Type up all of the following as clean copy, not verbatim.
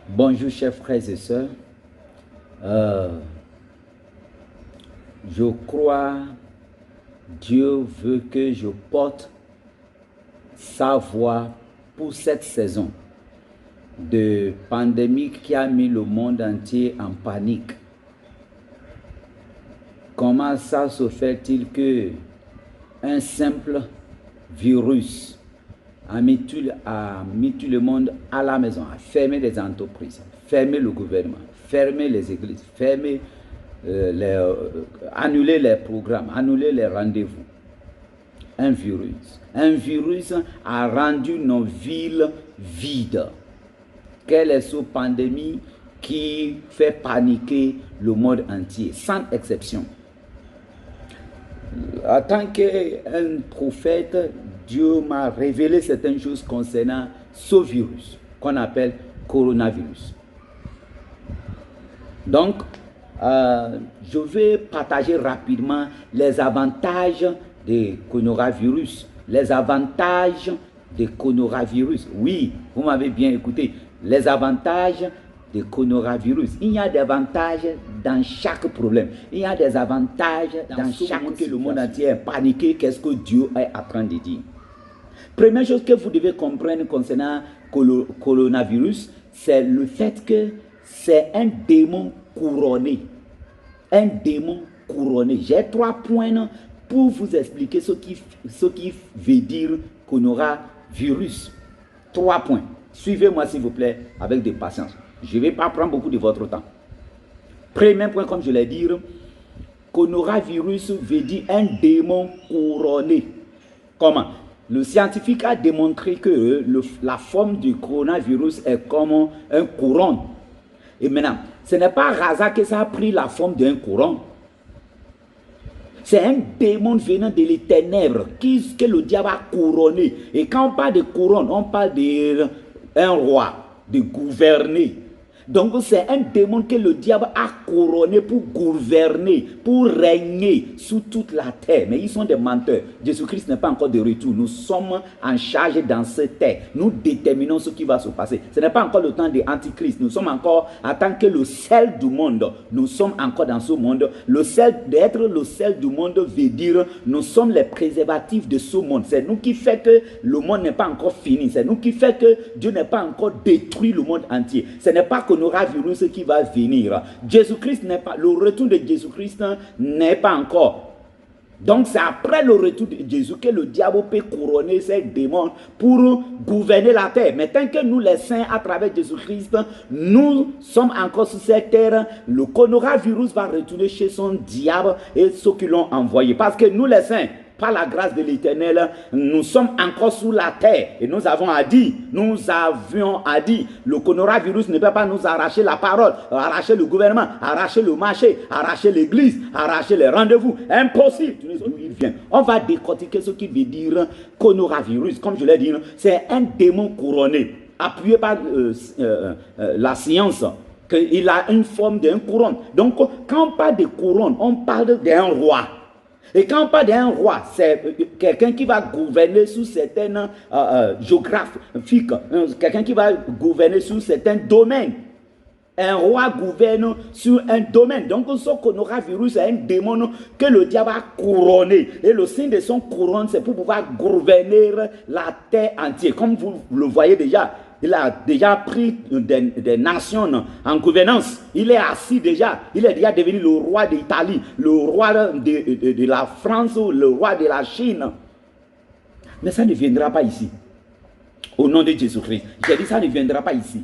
Bonjour chers frères et sœurs. Je crois Dieu veut que je porte sa voix pour cette saison de pandémie qui a mis le monde entier en panique. Comment ça se fait-il que un simple virus a mis tout le monde à la maison, a fermé les entreprises, fermé le gouvernement, fermé les églises, annuler les programmes, annuler les rendez-vous. Un virus a rendu nos villes vides. Quelle est cette pandémie qui fait paniquer le monde entier, sans exception? En tant qu'un prophète, Dieu m'a révélé certaines choses concernant ce virus qu'on appelle coronavirus. Donc, je vais partager rapidement les avantages du coronavirus. Les avantages du coronavirus. Oui, vous m'avez bien écouté. Les avantages du coronavirus. Il y a des avantages dans chaque problème. Il y a des avantages dans chaque que le monde entier est paniqué. Qu'est-ce que Dieu est en train de dire? Première chose que vous devez comprendre concernant le coronavirus, c'est le fait que c'est un démon couronné. Un démon couronné. J'ai 3 points pour vous expliquer ce qui veut dire coronavirus. 3 points. Suivez-moi s'il vous plaît avec de patience. Je ne vais pas prendre beaucoup de votre temps. Premier point, comme je l'ai dit, coronavirus veut dire un démon couronné. Comment? Le scientifique a démontré que la forme du coronavirus est comme un couronne. Et maintenant, ce n'est pas hasard que ça a pris la forme d'un couronne. C'est un démon venant de les ténèbres que le diable a couronné. Et quand on parle de couronne, on parle d'un roi, de gouverner. Donc c'est un démon que le diable a couronné pour gouverner, pour régner sur toute la terre. Mais ils sont des menteurs. Jésus-Christ n'est pas encore de retour. Nous sommes en charge dans cette terre. Nous déterminons ce qui va se passer. Ce n'est pas encore le temps de l'Antichrist. Nous sommes encore en tant que le sel du monde. Nous sommes encore dans ce monde. Le sel, d'être le sel du monde veut dire nous sommes les préservatifs de ce monde. C'est nous qui fait que le monde n'est pas encore fini. C'est nous qui fait que Dieu n'est pas encore détruit le monde entier. Ce n'est pas que coronavirus qui va venir. Jésus-Christ n'est pas, le retour de Jésus-Christ n'est pas encore. Donc c'est après le retour de Jésus que le diable peut couronner ses démons pour gouverner la terre. Mais tant que nous les saints, à travers Jésus-Christ, nous sommes encore sur cette terre, le coronavirus va retourner chez son diable et ceux qui l'ont envoyé. Parce que nous les saints, par la grâce de l'Éternel, nous sommes encore sous la terre. Et nous avions dit, le coronavirus ne peut pas nous arracher la parole, arracher le gouvernement, arracher le marché, arracher l'église, arracher les rendez-vous. Impossible. D'où il vient. On va décortiquer ce qui veut dire coronavirus. Comme je l'ai dit, c'est un démon couronné, appuyé par la science. Il a une forme d'un couronne. Donc, quand on parle de couronne, on parle d'un roi. Et quand on parle d'un roi, c'est quelqu'un qui va gouverner sous certaines géographiques, quelqu'un qui va gouverner sous certains domaines. Un roi gouverne sur un domaine. Donc, ce coronavirus est un démon que le diable a couronné. Et le signe de son couronne, c'est pour pouvoir gouverner la terre entière. Comme vous le voyez déjà, il a déjà pris des nations en gouvernance. Il est assis déjà. Il est déjà devenu le roi d'Italie, le roi de la France, le roi de la Chine. Mais ça ne viendra pas ici. Au nom de Jésus-Christ. J'ai dit ça ne viendra pas ici.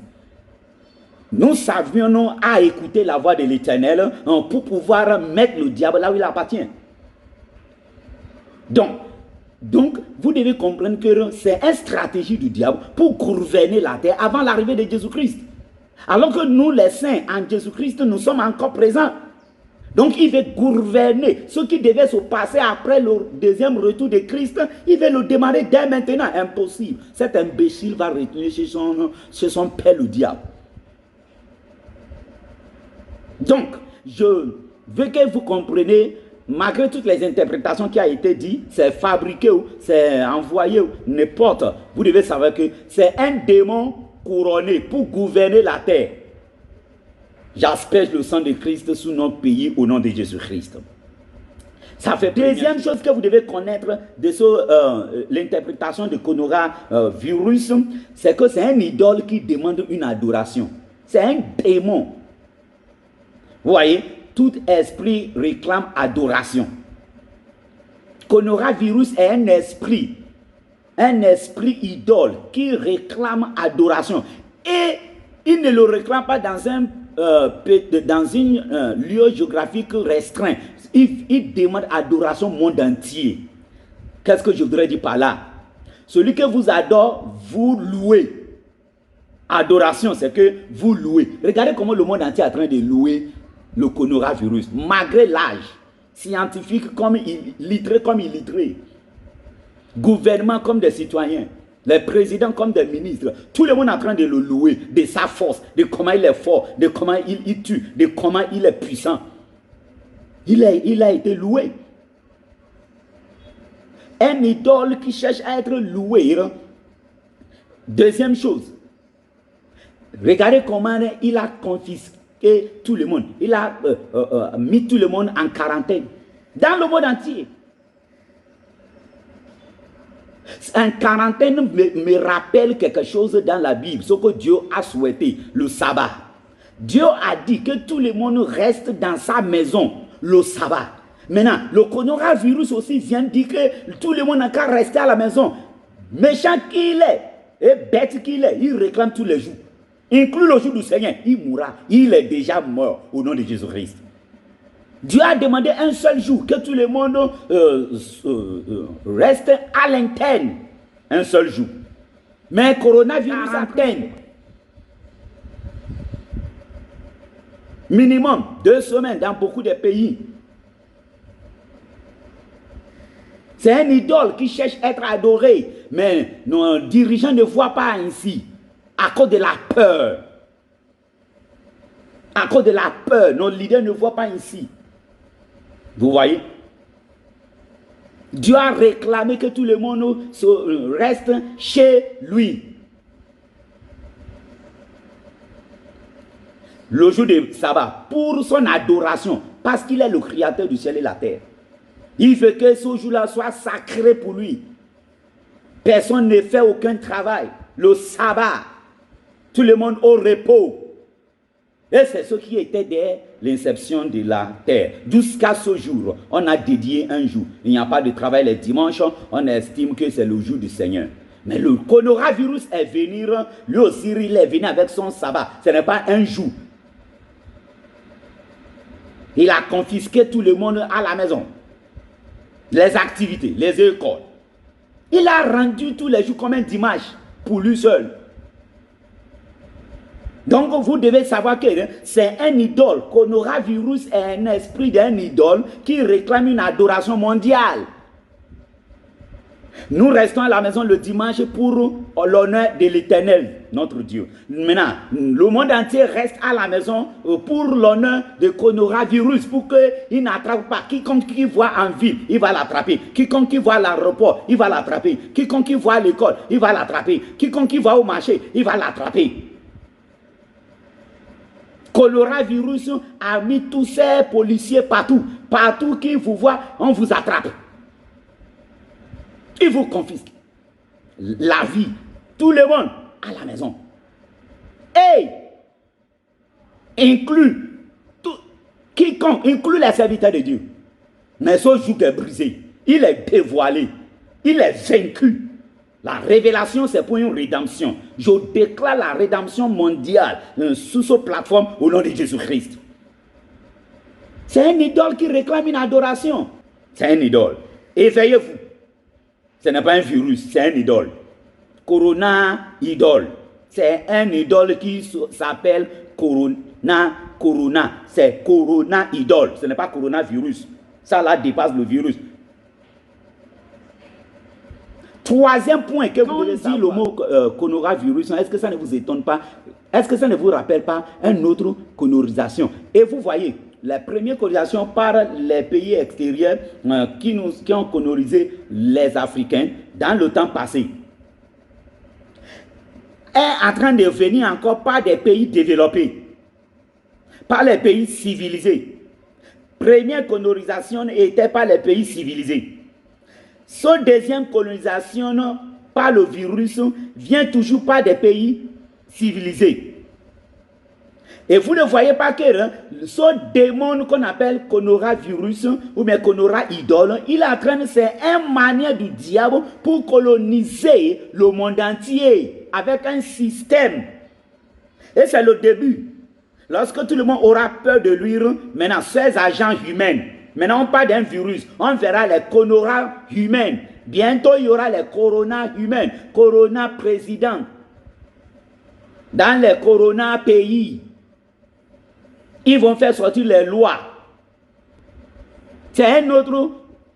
Nous savions à écouter la voix de l'Éternel pour pouvoir mettre le diable là où il appartient. Donc, vous devez comprendre que c'est une stratégie du diable pour gouverner la terre avant l'arrivée de Jésus-Christ. Alors que nous, les saints, en Jésus-Christ, nous sommes encore présents. Donc, il veut gouverner. Ce qui devait se passer après le deuxième retour de Christ, il veut le démarrer dès maintenant. Impossible. Cet imbécile va retourner chez son père, le diable. Donc, je veux que vous compreniez, malgré toutes les interprétations qui ont été dites, c'est fabriqué ou c'est envoyé ou n'importe, vous devez savoir que c'est un démon couronner, pour gouverner la terre. J'asperge le sang de Christ sur notre pays au nom de Jésus-Christ. Ça fait deuxième chose que vous devez connaître de l'interprétation de coronavirus, c'est que c'est un idole qui demande une adoration. C'est un démon. Vous voyez, tout esprit réclame adoration. Coronavirus est un esprit idole qui réclame adoration. Et il ne le réclame pas dans un lieu géographique restreint. Il demande adoration au monde entier. Qu'est-ce que je voudrais dire par là? Celui que vous adore, vous louez. Adoration, c'est que vous louez. Regardez comment le monde entier est en train de louer le coronavirus, malgré l'âge. Scientifique comme illettré comme illettré. Gouvernement comme des citoyens. Les présidents comme des ministres. Tout le monde est en train de le louer, de sa force, de comment il est fort, de comment il tue, de comment il est puissant. Il a été loué. Un idole qui cherche à être loué. Deuxième chose. Regardez comment il a confisqué tout le monde. Il a mis tout le monde en quarantaine. Dans le monde entier. En quarantaine me rappelle quelque chose dans la Bible. Ce que Dieu a souhaité. Le sabbat. Dieu a dit que tout le monde reste dans sa maison. Le sabbat. Maintenant, le coronavirus aussi vient dire que tout le monde n'a qu'à rester à la maison. Méchant qu'il est et bête qu'il est, il réclame tous les jours. Inclus le jour du Seigneur, il mourra. Il est déjà mort au nom de Jésus-Christ. Dieu a demandé un seul jour que tout le monde reste à l'interne. Un seul jour. Mais le coronavirus atteint minimum 2 semaines dans beaucoup de pays. C'est un idole qui cherche à être adoré. Mais nos dirigeants ne voient pas ainsi. À cause de la peur. À cause de la peur, nos leaders ne voient pas ainsi. Vous voyez? Dieu a réclamé que tout le monde reste chez lui. Le jour de sabbat, pour son adoration, parce qu'il est le créateur du ciel et la terre. Il veut que ce jour-là soit sacré pour lui. Personne ne fait aucun travail. Le sabbat, tout le monde au repos. Et c'est ce qui était dès l'inception de la terre. Jusqu'à ce jour, on a dédié un jour. Il n'y a pas de travail les dimanches. On estime que c'est le jour du Seigneur. Mais le coronavirus est venu, lui aussi il est venu avec son sabbat. Ce n'est pas un jour. Il a confisqué tout le monde à la maison. Les activités, les écoles. Il a rendu tous les jours comme un dimanche pour lui seul. Donc vous devez savoir que c'est un idole. Coronavirus est un esprit d'un idole qui réclame une adoration mondiale. Nous restons à la maison le dimanche pour l'honneur de l'Éternel, notre Dieu. Maintenant, le monde entier reste à la maison pour l'honneur de coronavirus, pour qu'il n'attrape pas. Quiconque qui voit en ville, il va l'attraper. Quiconque qui voit à l'aéroport, il va l'attraper. Quiconque qui voit à l'école, il va l'attraper. Quiconque qui va au marché, il va l'attraper. Coronavirus a mis tous ces policiers partout. Partout qu'ils vous voient, on vous attrape. Il vous confisque la vie, tout le monde à la maison. Et inclut quiconque, inclut les serviteurs de Dieu. Mais ce jour est brisé, il est dévoilé, il est vaincu. La révélation, c'est pour une rédemption. Je déclare la rédemption mondiale sous cette plateforme au nom de Jésus-Christ. C'est un idole qui réclame une adoration. C'est un idole. Éveillez-vous. Ce n'est pas un virus, c'est un idole. Corona-idole. C'est un idole qui s'appelle Corona. C'est Corona-idole. Ce n'est pas coronavirus. Ça là dépasse le virus. Troisième point que vous devez dire le mot coronavirus, est-ce que ça ne vous étonne pas? Est-ce que ça ne vous rappelle pas une autre colonisation? Et vous voyez, la première colonisation par les pays extérieurs qui ont colonisé les Africains dans le temps passé. est en train de venir encore par des pays développés, par les pays civilisés. Première colonisation était par les pays civilisés. Cette deuxième colonisation par le virus vient toujours par des pays civilisés. Et vous ne voyez pas que ce démon qu'on appelle coronavirus ou bien corona idole, il est en train de, c'est une manière du diable pour coloniser le monde entier avec un système. Et c'est le début. Lorsque tout le monde aura peur de lui, maintenant, ces agents humains, maintenant on parle d'un virus, on verra les coronas humains. Bientôt, il y aura les coronas humains, corona président. Dans les corona pays, ils vont faire sortir les lois. C'est une autre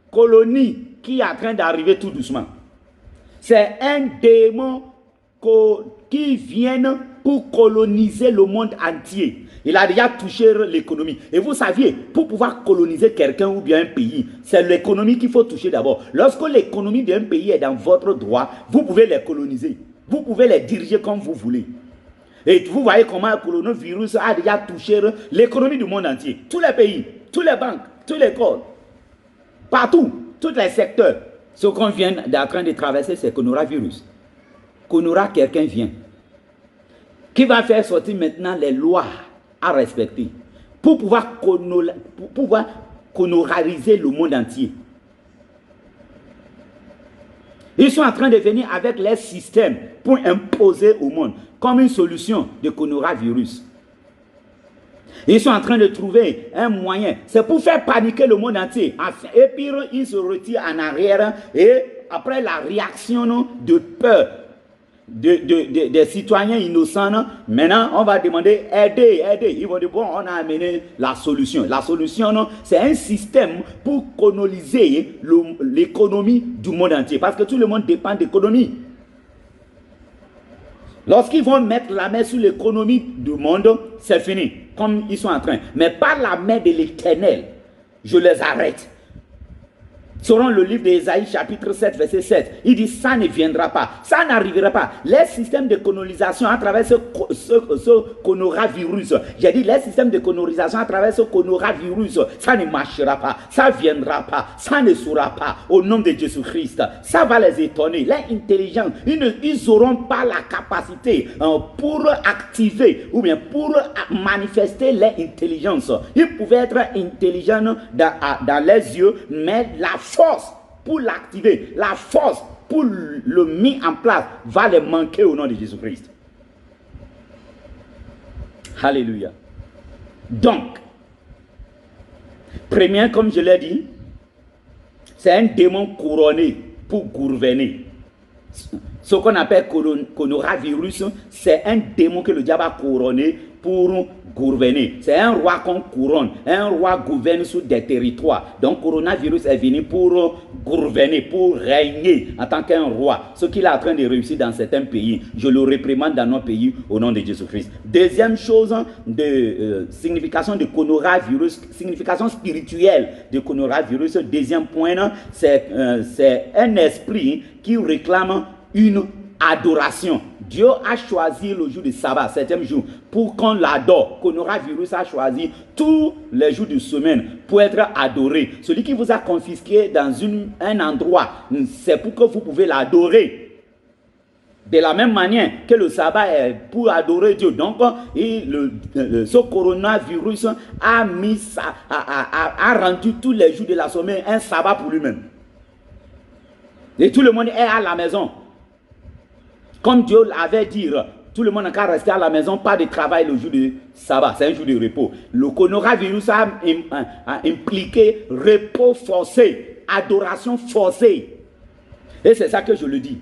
colonie qui est en train d'arriver tout doucement. C'est un démon qui vient pour coloniser le monde entier. Il a déjà touché l'économie. Et vous saviez, pour pouvoir coloniser quelqu'un ou bien un pays, c'est l'économie qu'il faut toucher d'abord. Lorsque l'économie d'un pays est dans votre droit, vous pouvez les coloniser. Vous pouvez les diriger comme vous voulez. Et vous voyez comment le coronavirus a déjà touché l'économie du monde entier. Tous les pays, toutes les banques, toutes les écoles, partout, tous les secteurs. Ce qu'on vient d'en train de traverser, c'est le coronavirus. Quelqu'un vient qui va faire sortir maintenant les lois à respecter pour pouvoir coloniser le monde entier. Ils sont en train de venir avec les systèmes pour imposer au monde comme une solution de coronavirus. Ils sont en train de trouver un moyen. C'est pour faire paniquer le monde entier. Et puis, ils se retirent en arrière. Et après la réaction de peur des citoyens innocents, maintenant, on va demander aider. Ils vont dire, bon, on a amené la solution. La solution, c'est un système pour coloniser l'économie du monde entier. Parce que tout le monde dépend d'économie. Lorsqu'ils vont mettre la main sur l'économie du monde, c'est fini, comme ils sont en train. Mais par la main de l'Éternel, je les arrête. Selon le livre d'Ésaïe, chapitre 7, verset 7, il dit, ça ne viendra pas, ça n'arrivera pas. Les systèmes de colonisation à travers ce coronavirus, j'ai dit, les systèmes de colonisation à travers ce coronavirus, ça ne marchera pas, ça ne viendra pas, ça ne sera pas, au nom de Jésus-Christ. Ça va les étonner. L'intelligence, ils n'auront pas la capacité pour activer ou bien pour manifester l'intelligence. Ils pouvaient être intelligents dans les yeux, mais la force pour l'activer, la force pour le mettre en place va les manquer au nom de Jésus-Christ. Alléluia. Donc, premier, comme je l'ai dit, c'est un démon couronné pour gouverner. Ce qu'on appelle coronavirus, c'est un démon que le diable a couronné pour gouverner. C'est un roi qu'on couronne. Un roi gouverne sur des territoires. Donc, coronavirus est venu pour gouverner, pour régner en tant qu'un roi. Ce qu'il est en train de réussir dans certains pays, je le réprimande dans nos pays au nom de Jésus-Christ. Deuxième chose de signification de coronavirus, signification spirituelle de coronavirus. Deuxième point, c'est un esprit qui réclame une adoration. Dieu a choisi le jour du sabbat, 7e jour, pour qu'on l'adore. Coronavirus a choisi tous les jours de semaine pour être adoré. Celui qui vous a confisqué dans un endroit, c'est pour que vous pouvez l'adorer. De la même manière que le sabbat est pour adorer Dieu. Donc, ce coronavirus a rendu tous les jours de la semaine un sabbat pour lui-même. Et tout le monde est à la maison. Comme Dieu l'avait dit, tout le monde n'a qu'à rester à la maison, pas de travail le jour du sabbat, c'est un jour de repos. Le coronavirus a impliqué repos forcé, adoration forcée. Et c'est ça que je le dis.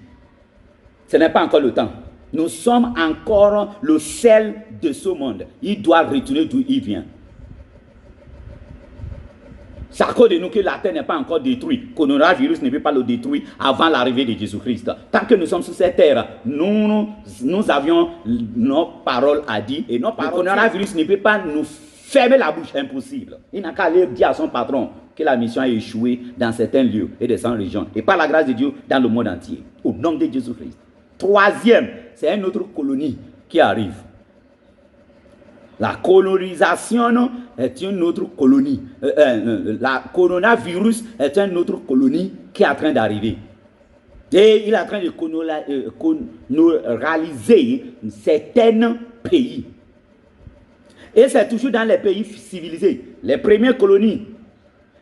Ce n'est pas encore le temps. Nous sommes encore le sel de ce monde. Il doit retourner d'où il vient. C'est à cause de nous que la terre n'est pas encore détruite. Le coronavirus ne peut pas le détruire avant l'arrivée de Jésus-Christ. Tant que nous sommes sur cette terre, nous avions nos paroles à dire. Et le coronavirus ne peut pas nous fermer la bouche, impossible. Il n'a qu'à aller dire à son patron que la mission a échoué dans certains lieux et dans certaines régions. Et par la grâce de Dieu, dans le monde entier. Au nom de Jésus-Christ. Troisième, c'est une autre colonie qui arrive. La colonisation est une autre colonie. La coronavirus est une autre colonie qui est en train d'arriver. Et il est en train de colonialiser certains pays. Et c'est toujours dans les pays civilisés. Les premières colonies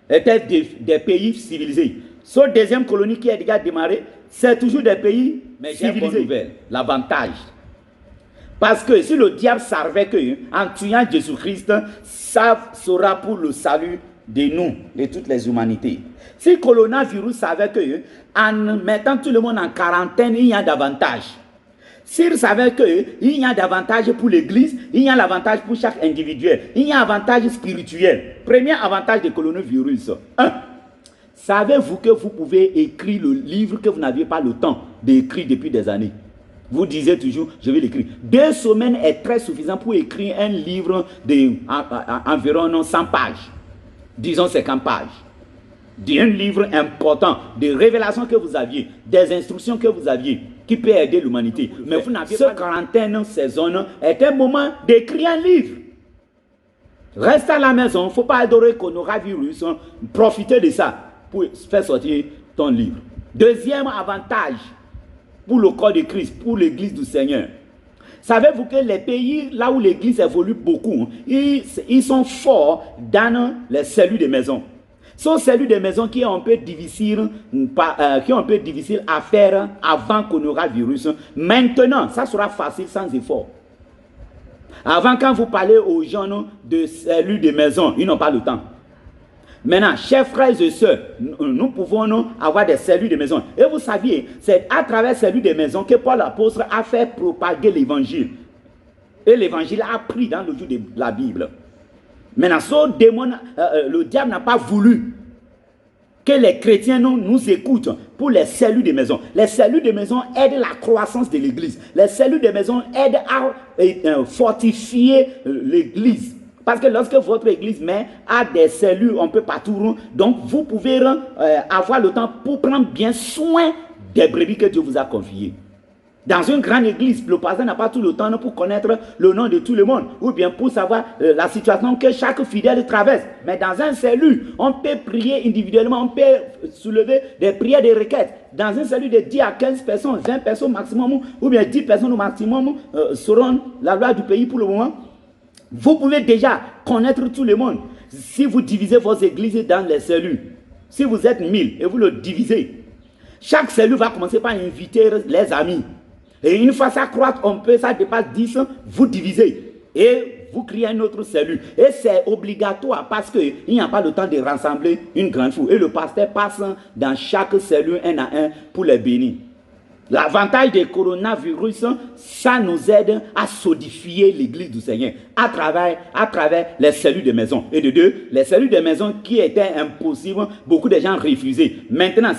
étaient des pays civilisés. Cette deuxième colonie qui a déjà démarré, c'est toujours des pays civilisés. L'avantage. Parce que si le diable savait qu'en tuant Jésus-Christ, ça sera pour le salut de nous, de toutes les humanités. Si le coronavirus savait qu'en mettant tout le monde en quarantaine, il y a davantage. S'il savait qu'il y a davantage pour l'Église, il y a l'avantage pour chaque individuel, il y a un avantage spirituel. Premier avantage du coronavirus. 1. Savez-vous que vous pouvez écrire le livre que vous n'aviez pas le temps d'écrire depuis des années? Vous disiez toujours, je vais l'écrire. 2 semaines est très suffisant pour écrire un livre d'environ 100 pages. Disons 50 pages. D'un livre important, des révélations que vous aviez, des instructions que vous aviez, qui peut aider l'humanité. Mais vous n'avez pas... Cette quarantaine saison est un moment d'écrire un livre. Reste à la maison, il ne faut pas adorer le coronavirus. Profitez de ça pour faire sortir ton livre. Deuxième avantage pour le corps de Christ, pour l'église du Seigneur. Savez-vous que les pays là où l'église évolue beaucoup, ils sont forts dans les cellules de maison. Ce sont cellules de maison qui ont un peu difficile, à faire avant le coronavirus. Maintenant, ça sera facile sans effort. Avant, quand vous parlez aux gens de cellules de maison, ils n'ont pas le temps. Maintenant, chers frères et sœurs, nous pouvons avoir des cellules de maison. Et vous saviez, c'est à travers ces cellules de maison que Paul l'apôtre a fait propager l'évangile. Et l'évangile a pris dans le jour de la Bible. Maintenant, ce démon, le diable n'a pas voulu que les chrétiens nous écoutent pour les cellules de maison. Les cellules de maison aident la croissance de l'église. Les cellules de maison aident à fortifier l'église. Parce que lorsque votre église a des cellules un peu partout, donc vous pouvez avoir le temps pour prendre bien soin des brebis que Dieu vous a confiées. Dans une grande église, le pasteur n'a pas tout le temps pour connaître le nom de tout le monde, ou bien pour savoir la situation que chaque fidèle traverse. Mais dans un cellule, on peut prier individuellement, on peut soulever des prières, des requêtes. Dans un cellule de 10 à 15 personnes, 20 personnes maximum, ou bien 10 personnes au maximum seront la loi du pays pour le moment. Vous pouvez déjà connaître tout le monde. Si vous divisez vos églises dans les cellules, si vous êtes 1000 et vous le divisez, chaque cellule va commencer par inviter les amis. Et une fois ça croît, ça dépasse 10, vous divisez. Et vous créez une autre cellule. Et c'est obligatoire parce qu'il n'y a pas le temps de rassembler une grande foule. Et le pasteur passe dans chaque cellule un à un pour les bénir. L'avantage des coronavirus, ça nous aide à solidifier l'église du Seigneur à travers les cellules de maison. Et de deux, les cellules de maison qui étaient impossibles, beaucoup de gens refusaient. Maintenant,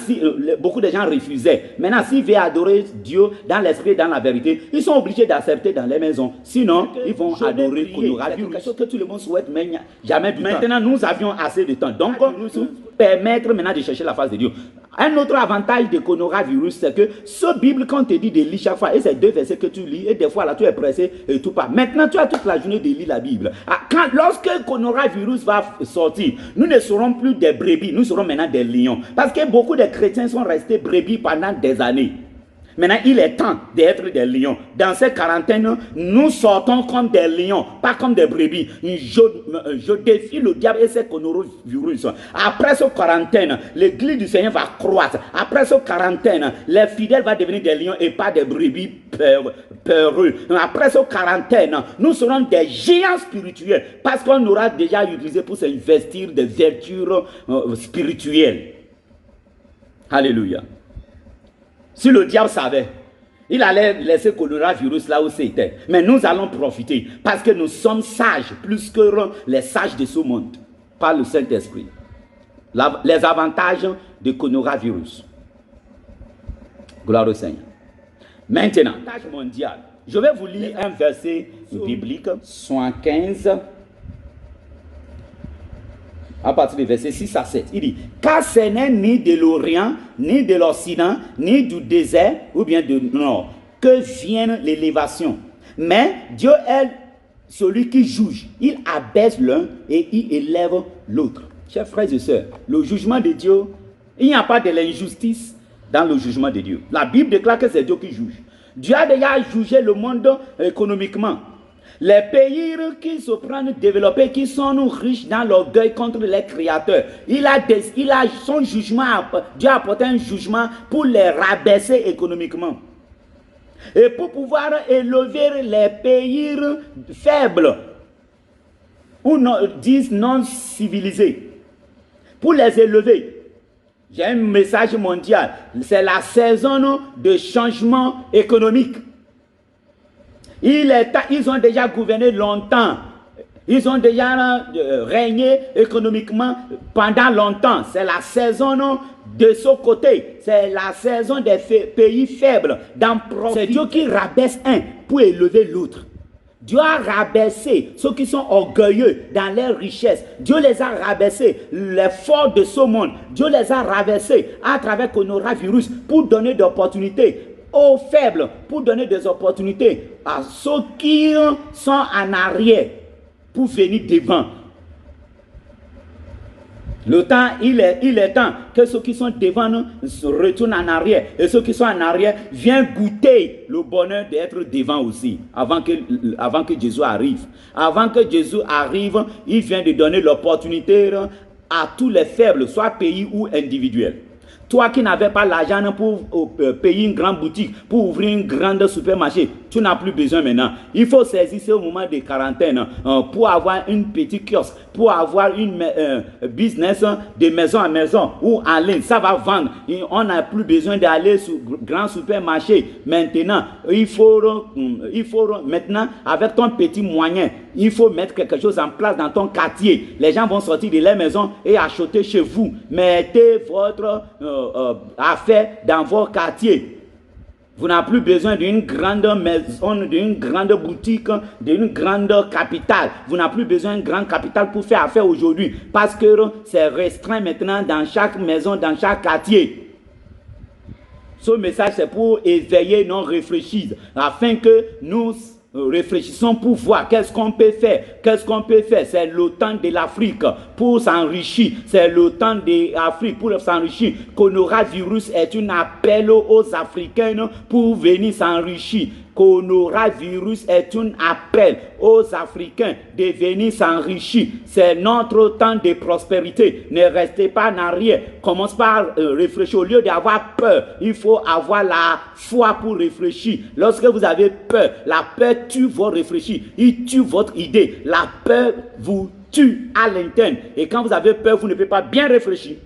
beaucoup de gens refusaient. Maintenant, s'ils veulent adorer Dieu dans l'esprit et dans la vérité, ils sont obligés d'accepter dans les maisons. Sinon, ils vont adorer le coronavirus. Quelque chose que tout le monde souhaite, mais jamais du temps. Maintenant, nous avions assez de temps. Donc, nous permettre maintenant de chercher la face de Dieu. Un autre avantage du coronavirus, c'est que ce Bible, quand on te dit de lire chaque fois, et c'est 2 versets que tu lis, et des fois là tu es pressé et tout pas. Maintenant tu as toute la journée de lire la Bible. Lorsque le coronavirus va sortir, nous ne serons plus des brebis, nous serons maintenant des lions. Parce que beaucoup de chrétiens sont restés brebis pendant des années. Maintenant, il est temps d'être des lions. Dans cette quarantaine, nous sortons comme des lions, pas comme des brebis. Je défie le diable et ses coronavirus. Après cette quarantaine, l'église du Seigneur va croître. Après cette quarantaine, les fidèles vont devenir des lions et pas des brebis peureux. Après cette quarantaine, nous serons des géants spirituels parce qu'on aura déjà utilisé pour s'investir des vertus spirituelles. Alléluia. Si le diable savait, il allait laisser le coronavirus là où c'était. Mais nous allons profiter parce que nous sommes sages plus que les sages de ce monde par le Saint-Esprit. Les avantages du coronavirus. Gloire au Seigneur. Maintenant, avantage mondial. Je vais vous lire un verset biblique, 75. À partir du verset 6 à 7, il dit, car ce n'est ni de l'Orient, ni de l'Occident, ni du désert, ou bien du Nord, que vienne l'élévation. Mais Dieu est celui qui juge. Il abaisse l'un et il élève l'autre. Chers frères et sœurs, le jugement de Dieu, il n'y a pas de l'injustice dans le jugement de Dieu. La Bible déclare que c'est Dieu qui juge. Dieu a déjà jugé le monde économiquement. Les pays qui se prennent développés, qui sont riches dans l'orgueil contre les créateurs, il a son jugement, Dieu a apporté un jugement pour les rabaisser économiquement. Et pour pouvoir élever les pays faibles, ou disent non civilisés, pour les élever. J'ai un message mondial, c'est la saison de changement économique. Ils ont déjà gouverné longtemps. Ils ont déjà régné économiquement pendant longtemps. C'est la saison de ce côté. C'est la saison des pays faibles. C'est Dieu qui rabaisse un pour élever l'autre. Dieu a rabaissé ceux qui sont orgueilleux dans leurs richesses. Dieu les a rabaissés, les forts de ce monde. Dieu les a rabaissés à travers le coronavirus pour donner des opportunités aux faibles, pour donner des opportunités à ceux qui sont en arrière pour venir devant. Le temps, il est temps que ceux qui sont devant nous se retournent en arrière. Et ceux qui sont en arrière viennent goûter le bonheur d'être devant aussi. Avant que Jésus arrive. Avant que Jésus arrive, il vient de donner l'opportunité à tous les faibles, soit pays ou individuels. Toi qui n'avais pas l'argent pour payer une grande boutique, pour ouvrir une grande supermarché, tu n'as plus besoin maintenant. Il faut saisir ce moment de quarantaine pour avoir une petite kiosque, pour avoir une business de maison à maison ou en ligne. Ça va vendre. Et on n'a plus besoin d'aller sur grand supermarché. Maintenant, il faut maintenant, avec ton petit moyen, il faut mettre quelque chose en place dans ton quartier. Les gens vont sortir de leur maison et acheter chez vous. Mettez votre affaire dans vos quartiers. Vous n'avez plus besoin d'une grande maison, d'une grande boutique, d'une grande capitale. Vous n'avez plus besoin d'une grande capitale pour faire affaire aujourd'hui. Parce que c'est restreint maintenant dans chaque maison, dans chaque quartier. Ce message, c'est pour éveiller nos réfléchis, afin que nous réfléchissons pour voir qu'est-ce qu'on peut faire. Qu'est-ce qu'on peut faire? C'est le temps de l'Afrique pour s'enrichir. C'est le temps de l'Afrique pour s'enrichir. Coronavirus est un appel aux Africains pour venir s'enrichir. Coronavirus est un appel aux Africains de venir s'enrichir. C'est notre temps de prospérité. Ne restez pas en arrière. Commence par réfléchir. Au lieu d'avoir peur, il faut avoir la foi pour réfléchir. Lorsque vous avez peur, la peur tue vos réfléchis. Il tue votre idée. La peur vous tue à l'interne. Et quand vous avez peur, vous ne pouvez pas bien réfléchir.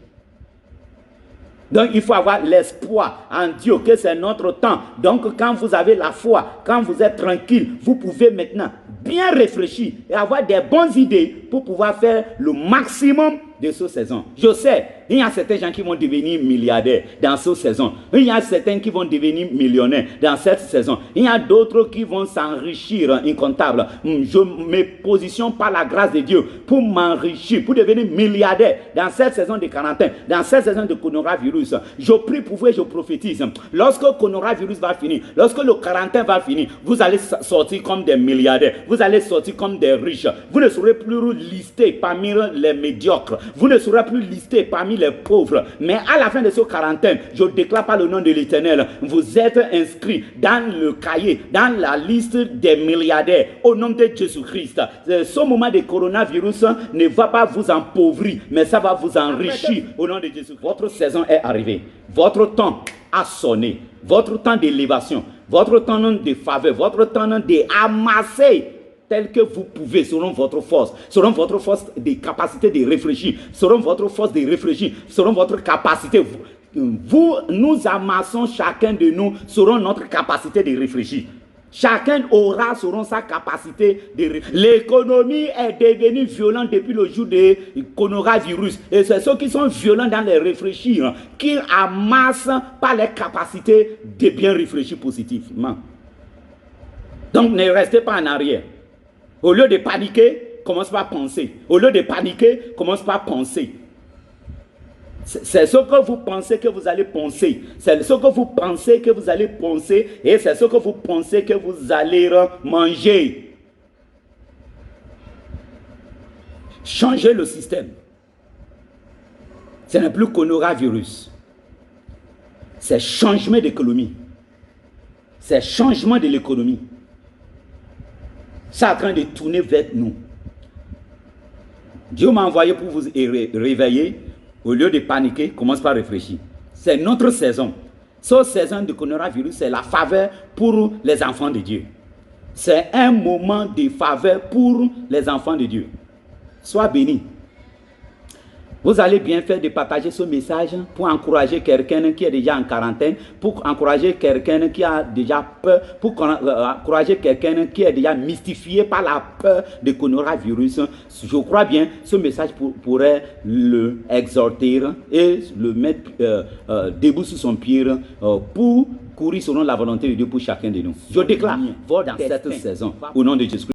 Donc, il faut avoir l'espoir en Dieu que c'est notre temps. Donc, quand vous avez la foi, quand vous êtes tranquille, vous pouvez maintenant bien réfléchir et avoir des bonnes idées pour pouvoir faire le maximum de cette saison. Je sais, il y a certains gens qui vont devenir milliardaires dans cette saison. Il y a certains qui vont devenir millionnaires dans cette saison. Il y a d'autres qui vont s'enrichir incontable. Je me positionne par la grâce de Dieu pour m'enrichir, pour devenir milliardaire dans cette saison de quarantaine, dans cette saison de coronavirus. Je prie pour vous et je prophétise. Lorsque le coronavirus va finir, lorsque le quarantaine va finir, vous allez sortir comme des milliardaires. Vous allez sortir comme des riches. Vous ne serez plus listés parmi les médiocres. Vous ne serez plus listés parmi les pauvres. Mais à la fin de ce quarantaine, je déclare par le nom de l'Éternel, vous êtes inscrits dans le cahier, dans la liste des milliardaires, au nom de Jésus-Christ. Ce moment de coronavirus ne va pas vous appauvrir, mais ça va vous enrichir au nom de Jésus. Votre saison est arrivée. Votre temps a sonné. Votre temps d'élévation, votre temps de faveur, votre temps d'amasser tel que vous pouvez, selon votre force de capacité de réfléchir, selon votre force de réfléchir, selon votre capacité. Nous amassons chacun de nous selon notre capacité de réfléchir. Chacun aura selon sa capacité de réfléchir. L'économie est devenue violente depuis le jour du coronavirus. Et c'est ceux qui sont violents dans les réfléchir qui amassent par les capacités de bien réfléchir positivement. Donc ne restez pas en arrière. Au lieu de paniquer, commence par penser. Au lieu de paniquer, commence par penser. C'est ce que vous pensez que vous allez penser. C'est ce que vous pensez que vous allez penser. Et c'est ce que vous pensez que vous allez manger. Changez le système. Ce n'est plus coronavirus. C'est changement d'économie. C'est changement de l'économie. C'est en train de tourner vers nous. Dieu m'a envoyé pour vous réveiller. Au lieu de paniquer, commence par réfléchir. C'est notre saison. Cette saison de coronavirus, c'est la faveur pour les enfants de Dieu. C'est un moment de faveur pour les enfants de Dieu. Sois béni. Vous allez bien faire de partager ce message pour encourager quelqu'un qui est déjà en quarantaine, pour encourager quelqu'un qui a déjà peur, pour encourager quelqu'un qui est déjà mystifié par la peur du coronavirus. Je crois bien ce message pourrait le exhorter et le mettre debout sur son pied pour courir selon la volonté de Dieu pour chacun de nous. Je déclare dans cette saison, au nom de Jésus.